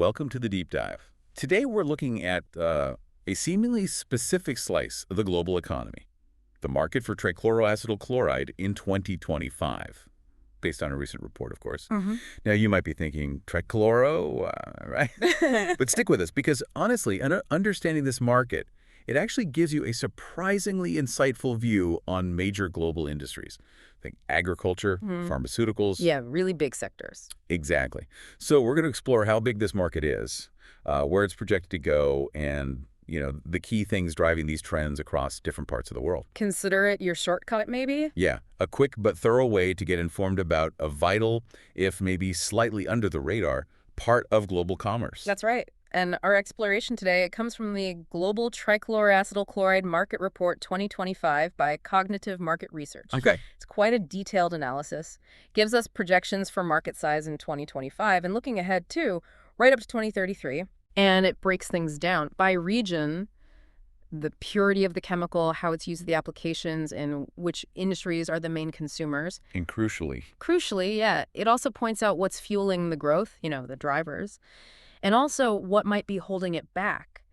welcome to the Deep Dive. Today we're looking at a seemingly specific slice of the global economy, the market for trichloroacetyl chloride in 2025, based on a recent report, of course. Now, you might be thinking, trichloro, right? But stick with us, because honestly, understanding this market, it actually gives you a surprisingly insightful view on major global industries. Think agriculture, pharmaceuticals. Yeah, really big sectors. Exactly. So we're going to explore how big this market is, where it's projected to go, and the key things driving these trends across different parts of the world. Consider it your shortcut, maybe? Yeah, a quick but thorough way to get informed about a vital, if maybe slightly under the radar, part of global commerce. That's right. And our exploration today, it comes from the Global Trichloroacetyl Chloride Market Report 2025 by Cognitive Market Research. Okay. It's quite a detailed analysis. Gives us projections for market size in 2025 and looking ahead, too, right up to 2033. And it breaks things down by region, the purity of the chemical, how it's used in the applications, and which industries are the main consumers. And crucially, yeah, it also points out what's fueling the growth, the drivers, and also what might be holding it back,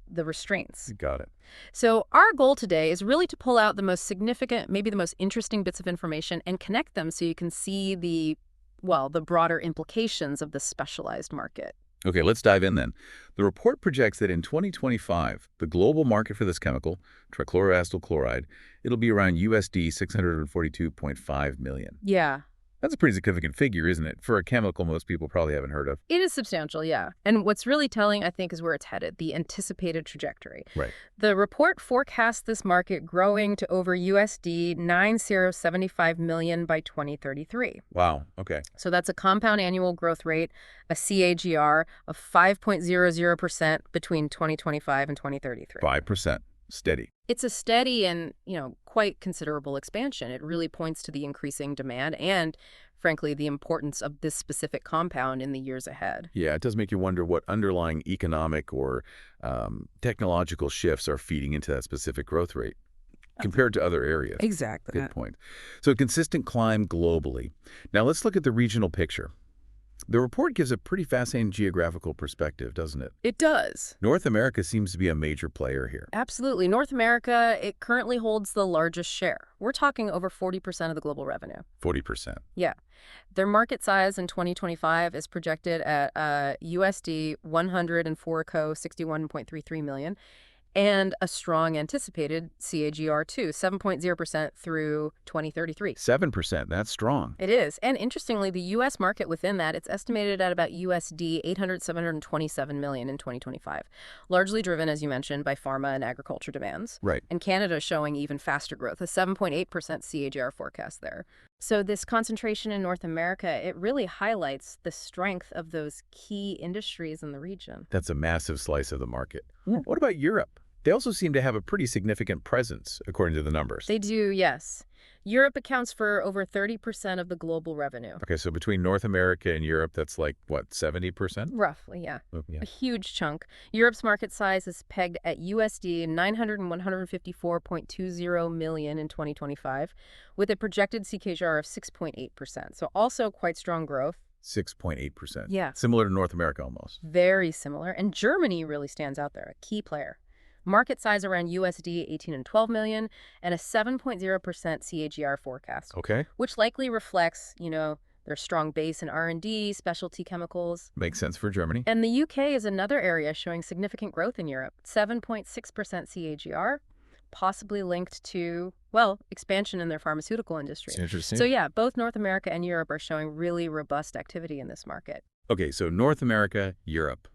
the restraints. got it. So our goal today is really to pull out the most significant, maybe the most interesting bits of information and connect them so you can see the broader implications of the specialized market. Okay, let's dive in then. The report projects that in 2025, the global market for this chemical, trichloroacetyl chloride, it'll be around USD 642.5 million. Yeah. That's a pretty significant figure, isn't it? For a chemical most people probably haven't heard of. It is substantial, yeah. And what's really telling, I think, is where it's headed, the anticipated trajectory. Right. The report forecasts this market growing to over USD 9075 million by 2033. Wow, okay. So that's a compound annual growth rate, a CAGR of 5.00% between 2025 and 2033. 5%. Steady. It's a steady and, quite considerable expansion. It really points to the increasing demand and, frankly, the importance of this specific compound in the years ahead. Yeah, it does make you wonder what underlying economic or technological shifts are feeding into that specific growth rate compared to other areas. Exactly. Good point. So a consistent climb globally. Now let's look at the regional picture. The report gives a pretty fascinating geographical perspective, doesn't it? It does. North America seems to be a major player here. Absolutely. North America, it currently holds the largest share. We're talking over 40% of the global revenue. 40%. Yeah. Their market size in 2025 is projected at USD 104.61.33 million. And a strong anticipated CAGR, too, 7.0% through 2033. 7%, that's strong. It is. And interestingly, the U.S. market within that, it's estimated at about USD 727 million in 2025, largely driven, as you mentioned, by pharma and agriculture demands. Right. And Canada is showing even faster growth, a 7.8% CAGR forecast there. So this concentration in North America, it really highlights the strength of those key industries in the region. That's a massive slice of the market. Yeah. What about Europe? They also seem to have a pretty significant presence, according to the numbers. They do, yes. Europe accounts for over 30% of the global revenue. Okay, so between North America and Europe, that's like, what, 70%? Roughly, yeah. Oh, yeah. A huge chunk. Europe's market size is pegged at USD 154.20 million in 2025, with a projected CAGR of 6.8%. So also quite strong growth. 6.8%. Yeah. Similar to North America almost. Very similar. And Germany really stands out there, a key player. Market size around USD 18 and 12 million and a 7.0% CAGR forecast. Okay. Which likely reflects, their strong base in R&D, specialty chemicals. Makes sense for Germany. And the UK is another area showing significant growth in Europe, 7.6% CAGR, possibly linked to, expansion in their pharmaceutical industry. It's interesting. So yeah, both North America and Europe are showing really robust activity in this market. Okay, so North America, Europe.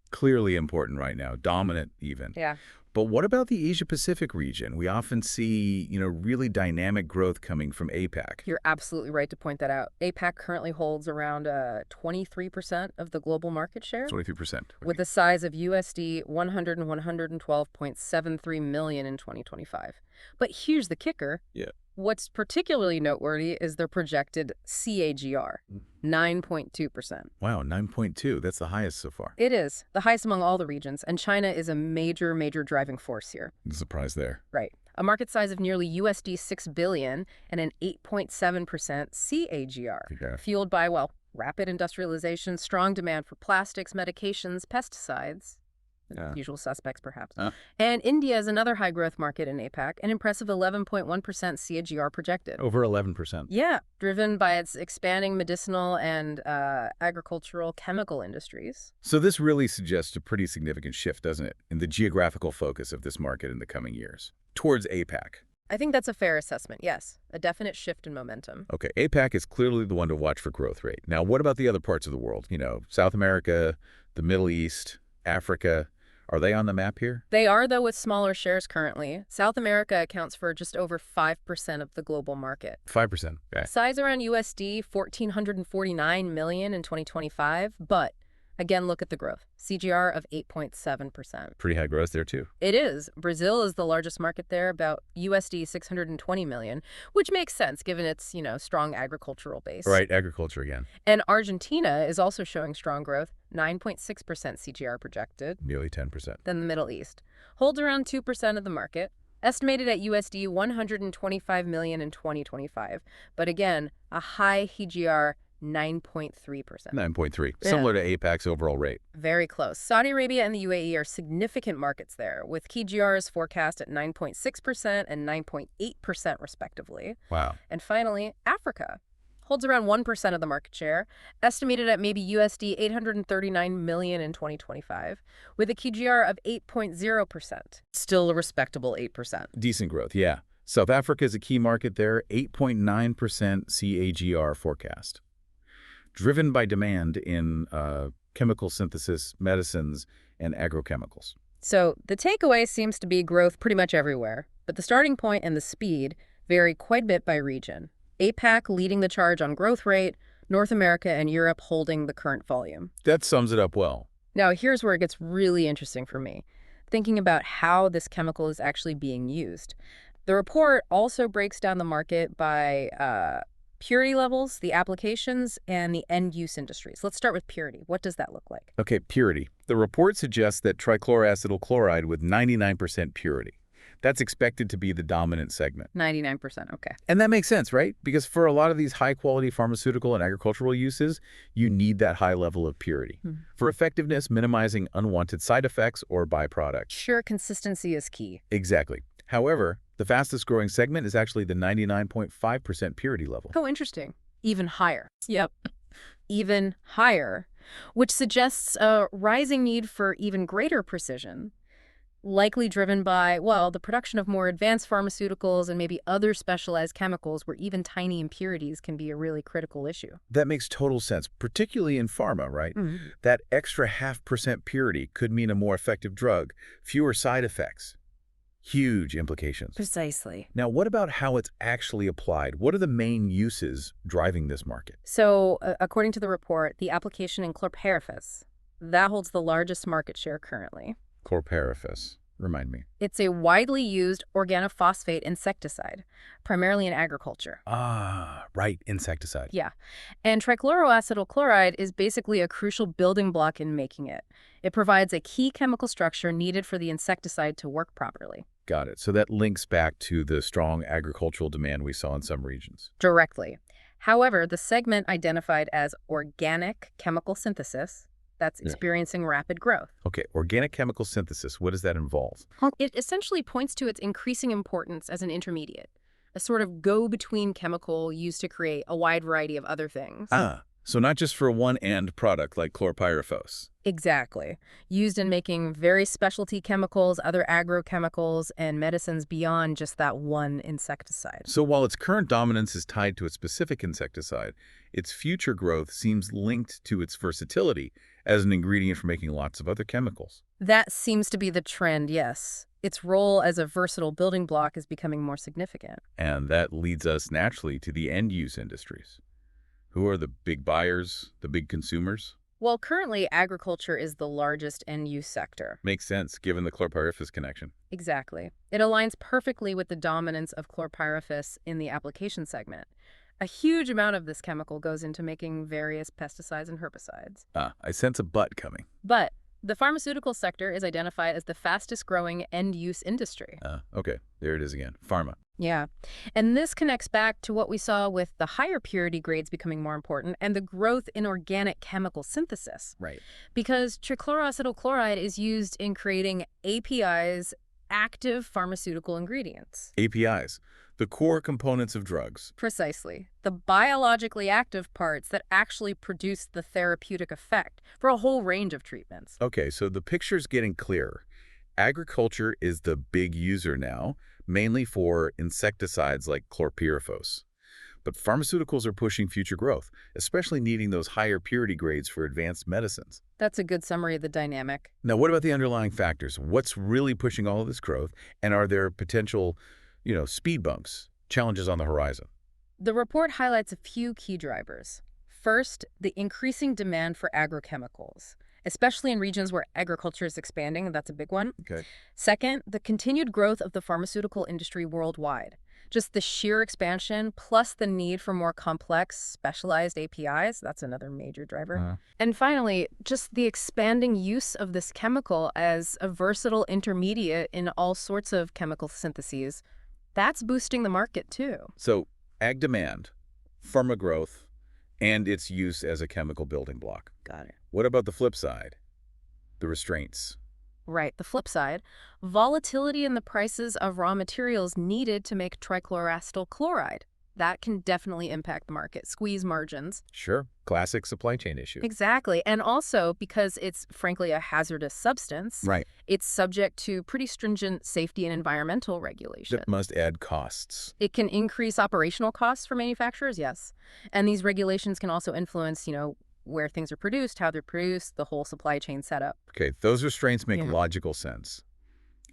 Clearly important right now, dominant even. Yeah. But what about the Asia-Pacific region? We often see, really dynamic growth coming from APAC. You're absolutely right to point that out. APAC currently holds around 23% of the global market share. 23%. Okay. With a size of USD 112.73 million in 2025. But here's the kicker. Yeah. What's particularly noteworthy is their projected CAGR, 9.2%. Wow, 9.2. That's the highest so far. It is, the highest among all the regions, and China is a major driving force here. No surprise there. Right. A market size of nearly USD 6 billion and an 8.7% CAGR, Yeah. fueled by, rapid industrialization, strong demand for plastics, medications, pesticides. Yeah. Usual suspects, perhaps. And India is another high-growth market in APAC, an impressive 11.1% CAGR projected. Over 11%. Yeah, driven by its expanding medicinal and agricultural chemical industries. So this really suggests a pretty significant shift, doesn't it, in the geographical focus of this market in the coming years, towards APAC. I think that's a fair assessment, yes. A definite shift in momentum. Okay, APAC is clearly the one to watch for growth rate. Now, what about the other parts of the world? South America, the Middle East, Africa. Are they on the map here? They are, though, with smaller shares currently. South America accounts for just over 5% of the global market. 5%. Okay. Size around USD $1,449 million in 2025, but again, look at the growth. CGR of 8.7%. Pretty high growth there, too. It is. Brazil is the largest market there, about USD $620 million, which makes sense given its, strong agricultural base. Right, agriculture again. And Argentina is also showing strong growth, 9.6% CGR projected. Nearly 10%. Then the Middle East holds around 2% of the market, estimated at USD $125 million in 2025. But again, a high CGR 9.3%. 9.3, similar to APAC's overall rate. Very close. Saudi Arabia and the UAE are significant markets there, with key GRs forecast at 9.6% and 9.8% respectively. Wow. And finally, Africa holds around 1% of the market share, estimated at maybe USD $839 million in 2025, with a key GR of 8.0%. Still a respectable 8%. Decent growth, yeah. South Africa is a key market there, 8.9% CAGR forecast. Driven by demand in chemical synthesis, medicines, and agrochemicals. So the takeaway seems to be growth pretty much everywhere, but the starting point and the speed vary quite a bit by region. APAC leading the charge on growth rate, North America and Europe holding the current volume. That sums it up well. Now, here's where it gets really interesting for me, thinking about how this chemical is actually being used. The report also breaks down the market by purity levels, the applications, and the end-use industries. Let's start with purity. What does that look like? Okay, purity. The report suggests that trichloroacetyl chloride with 99% purity. That's expected to be the dominant segment. 99%, okay. And that makes sense, right? Because for a lot of these high-quality pharmaceutical and agricultural uses, you need that high level of purity for effectiveness, minimizing unwanted side effects or byproducts. Sure, consistency is key. Exactly. However, the fastest growing segment is actually the 99.5% purity level. Oh, interesting. Even higher. Yep. Even higher, which suggests a rising need for even greater precision, likely driven by, well, the production of more advanced pharmaceuticals and maybe other specialized chemicals where even tiny impurities can be a really critical issue. That makes total sense, particularly in pharma, right? That extra 0.5% purity could mean a more effective drug, fewer side effects. Huge implications. Precisely. Now, what about how it's actually applied? What are the main uses driving this market? So, according to the report, the application in chlorpyrifos, that holds the largest market share currently. Chlorpyrifos. Remind me. It's a widely used organophosphate insecticide, primarily in agriculture. Ah, right, insecticide. Yeah. And trichloroacetyl chloride is basically a crucial building block in making it. It provides a key chemical structure needed for the insecticide to work properly. Got it. So that links back to the strong agricultural demand we saw in some regions. Directly. However, the segment identified as organic chemical synthesis, that's experiencing rapid growth. Okay, organic chemical synthesis, what does that involve? It essentially points to its increasing importance as an intermediate, a sort of go-between chemical used to create a wide variety of other things. Ah, so not just for one end product like chlorpyrifos. Exactly. Used in making very specialty chemicals, other agrochemicals, and medicines beyond just that one insecticide. So while its current dominance is tied to a specific insecticide, its future growth seems linked to its versatility as an ingredient for making lots of other chemicals. That seems to be the trend, yes. Its role as a versatile building block is becoming more significant. And that leads us naturally to the end-use industries. Who are the big buyers, the big consumers? Well, currently, agriculture is the largest end-use sector. Makes sense, given the chlorpyrifos connection. Exactly. It aligns perfectly with the dominance of chlorpyrifos in the application segment. A huge amount of this chemical goes into making various pesticides and herbicides. Ah, I sense a but coming. But the pharmaceutical sector is identified as the fastest growing end-use industry. Okay, there it is again, pharma. Yeah. And this connects back to what we saw with the higher purity grades becoming more important and the growth in organic chemical synthesis. Right. Because trichloroacetyl chloride is used in creating APIs, active pharmaceutical ingredients. APIs, the core components of drugs. Precisely. The biologically active parts that actually produce the therapeutic effect for a whole range of treatments. Okay, so the picture's getting clearer. Agriculture is the big user now, mainly for insecticides like chlorpyrifos. But pharmaceuticals are pushing future growth, especially needing those higher purity grades for advanced medicines. That's a good summary of the dynamic. Now, what about the underlying factors? What's really pushing all of this growth? And are there potential, speed bumps, challenges on the horizon? The report highlights a few key drivers. First, the increasing demand for agrochemicals, especially in regions where agriculture is expanding. That's a big one. Okay. Second, the continued growth of the pharmaceutical industry worldwide. Just the sheer expansion plus the need for more complex, specialized APIs, that's another major driver. And finally, just the expanding use of this chemical as a versatile intermediate in all sorts of chemical syntheses. That's boosting the market too. So, ag demand, pharma growth, and its use as a chemical building block. Got it. What about the flip side? The restraints. Right. The flip side, volatility in the prices of raw materials needed to make trichloroacetyl chloride. That can definitely impact the market, squeeze margins. Sure. Classic supply chain issue. Exactly. And also because it's frankly a hazardous substance, Right. it's subject to pretty stringent safety and environmental regulation. That must add costs. It can increase operational costs for manufacturers, yes. And these regulations can also influence, where things are produced, how they're produced, the whole supply chain setup. Okay, those restraints make Yeah. logical sense,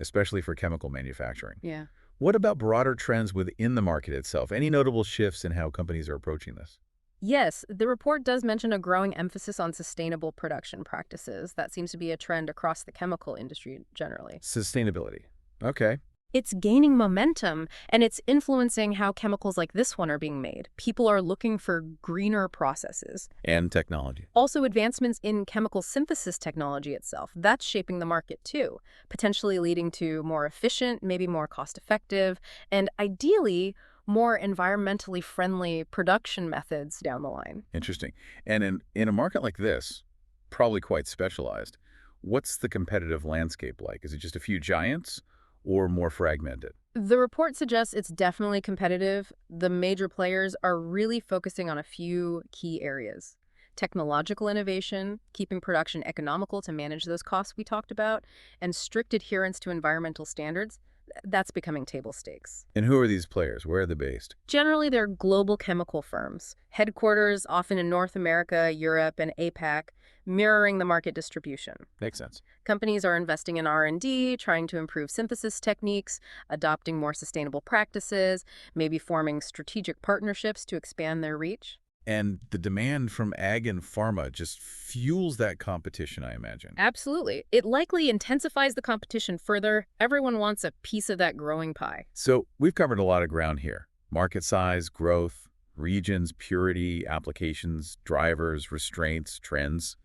especially for chemical manufacturing. Yeah. What about broader trends within the market itself? Any notable shifts in how companies are approaching this? Yes, the report does mention a growing emphasis on sustainable production practices. That seems to be a trend across the chemical industry generally. Sustainability. Okay. It's gaining momentum, and it's influencing how chemicals like this one are being made. People are looking for greener processes. And technology. Also, advancements in chemical synthesis technology itself. That's shaping the market too, potentially leading to more efficient, maybe more cost-effective, and ideally, more environmentally friendly production methods down the line. Interesting. And in a market like this, probably quite specialized, what's the competitive landscape like? Is it just a few giants or more fragmented? The report suggests it's definitely competitive. The major players are really focusing on a few key areas. Technological innovation, keeping production economical to manage those costs we talked about, and strict adherence to environmental standards. That's becoming table stakes. And who are these players? Where are they based? Generally, they're global chemical firms, headquarters often in North America, Europe, and APAC, mirroring the market distribution. Makes sense. Companies are investing in R&D, trying to improve synthesis techniques, adopting more sustainable practices, maybe forming strategic partnerships to expand their reach. And the demand from ag and pharma just fuels that competition, I imagine. Absolutely. It likely intensifies the competition further. Everyone wants a piece of that growing pie. So we've covered a lot of ground here. Market size, growth, regions, purity, applications, drivers, restraints, trends.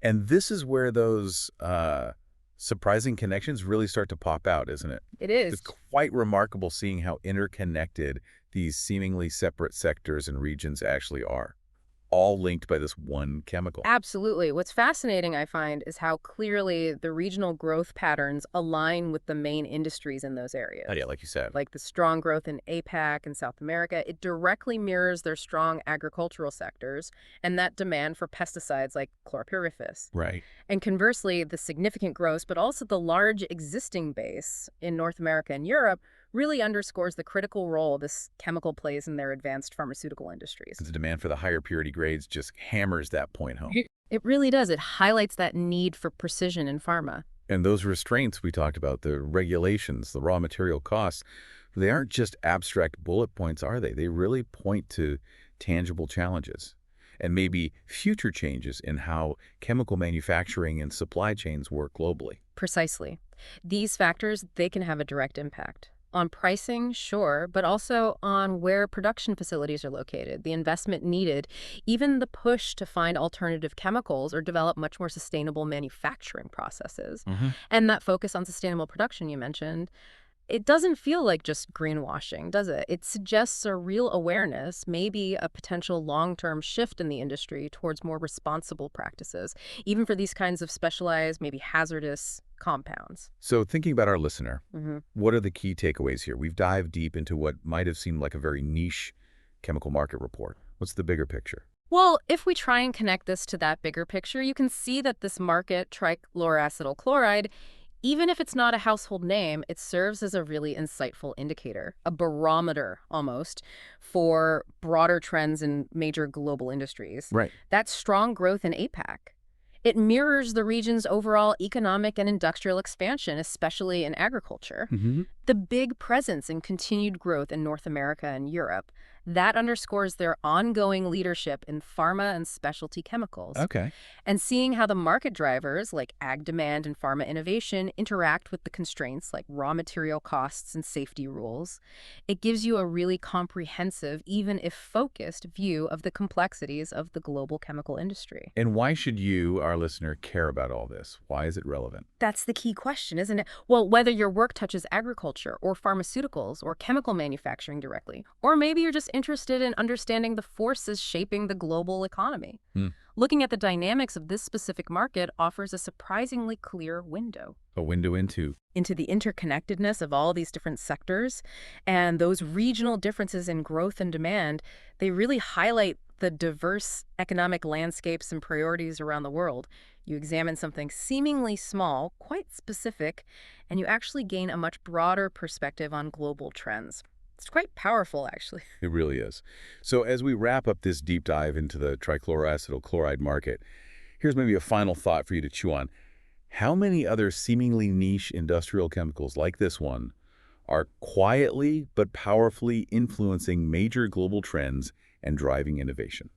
And this is where those surprising connections really start to pop out, isn't it? It is. It's quite remarkable seeing how interconnected these seemingly separate sectors and regions actually are, all linked by this one chemical. Absolutely. What's fascinating, I find, is how clearly the regional growth patterns align with the main industries in those areas. Oh, yeah, like you said. Like the strong growth in APAC and South America, it directly mirrors their strong agricultural sectors and that demand for pesticides like chlorpyrifos. Right. And conversely, the significant growth, but also the large existing base in North America and Europe really underscores the critical role this chemical plays in their advanced pharmaceutical industries. The demand for the higher purity grades just hammers that point home. It really does. It highlights that need for precision in pharma. And those restraints we talked about, the regulations, the raw material costs, they aren't just abstract bullet points, are they? They really point to tangible challenges and maybe future changes in how chemical manufacturing and supply chains work globally. Precisely. These factors, they can have a direct impact. On pricing, sure, but also on where production facilities are located, the investment needed, even the push to find alternative chemicals or develop much more sustainable manufacturing processes. And that focus on sustainable production you mentioned, It doesn't feel like just greenwashing, does it? It suggests a real awareness, maybe a potential long-term shift in the industry towards more responsible practices, even for these kinds of specialized, maybe hazardous compounds. So thinking about our listener, Hmm. what are the key takeaways here? We've dived deep into what might have seemed like a very niche chemical market report. What's the bigger picture? Well, if we try and connect this to that bigger picture, you can see that this market, trichloroacetyl chloride, even if it's not a household name, it serves as a really insightful indicator, a barometer almost, for broader trends in major global industries. Right. That strong growth in APAC. It mirrors the region's overall economic and industrial expansion, especially in agriculture. Mm-hmm. The big presence and continued growth in North America and Europe, that underscores their ongoing leadership in pharma and specialty chemicals. Okay. And seeing how the market drivers, like ag demand and pharma innovation, interact with the constraints like raw material costs and safety rules, it gives you a really comprehensive, even if focused, view of the complexities of the global chemical industry. And why should you, our listener, care about all this? Why is it relevant? That's the key question, isn't it? Well, whether your work touches agriculture or pharmaceuticals or chemical manufacturing directly, or maybe you're just interested in understanding the forces shaping the global economy. Hmm. Looking at the dynamics of this specific market offers a surprisingly clear window A window into. into the interconnectedness of all these different sectors, and those regional differences in growth and demand. They really highlight the diverse economic landscapes and priorities around the world. You examine something seemingly small, quite specific, and you actually gain a much broader perspective on global trends. It's quite powerful, actually. It really is. So as we wrap up this deep dive into the trichloroacetyl chloride market, here's maybe a final thought for you to chew on. How many other seemingly niche industrial chemicals like this one are quietly but powerfully influencing major global trends and driving innovation?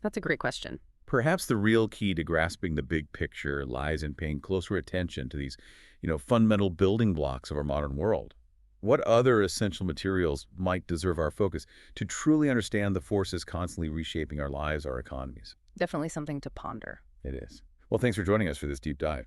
That's a great question. Perhaps the real key to grasping the big picture lies in paying closer attention to these, fundamental building blocks of our modern world. What other essential materials might deserve our focus to truly understand the forces constantly reshaping our lives, our economies? Definitely something to ponder. It is. Well, thanks for joining us for this deep dive.